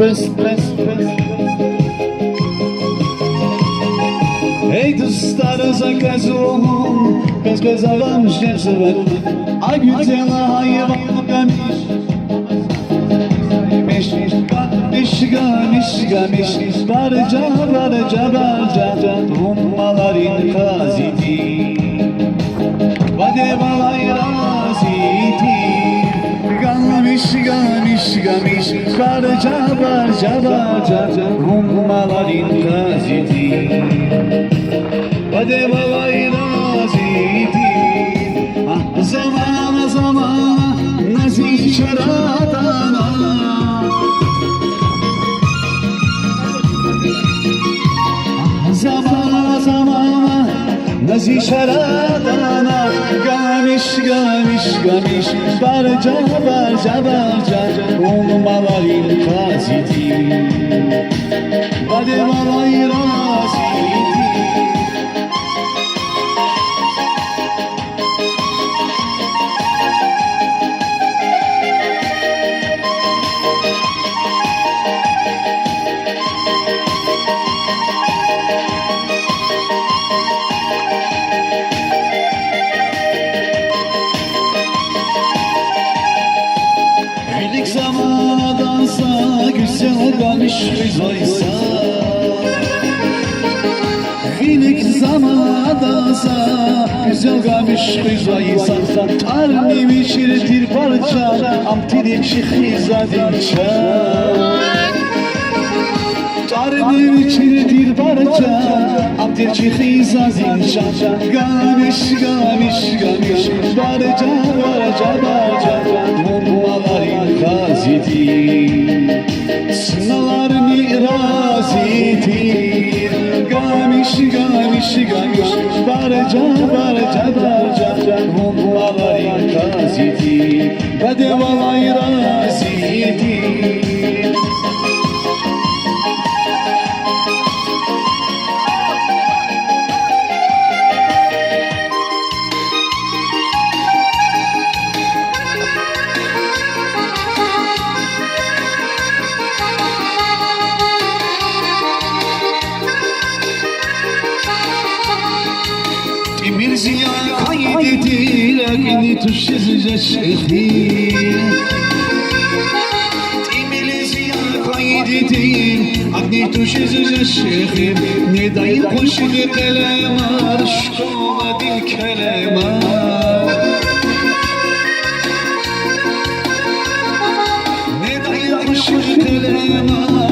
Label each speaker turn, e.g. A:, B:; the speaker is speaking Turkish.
A: بس ای دوستان زکزون بس آقام شنزبت آگوتل hayvan Mişgamiş barca Ummaların kazidi Vade balay razidi Gamiş barca Ummaların kazidi Vade balay razidi Zamana nazih şaradana Zamana nazi şaradana Gamiş barca Ummaların kazidi Vade balay razidi Zamanadansa güzel kalmış rızaysa Filik zamanadansa güzel kalmış rızaysa Tarni biçirtir parça Amtilim şihizadinça Tarni biçirtir parça Amtilim şihizadinça Gamiş barca Ummaların kazidi Sınalar razidi Gamiş barca Ummaların kazidi Vade balay razidi Mirziya kaydedir Agni tuşizce şehri Mirziya kaydedir Agni tuşizce şehri Nedayı koşudu kelemar Şkova dil kelemar Nedayı koşudu kelemar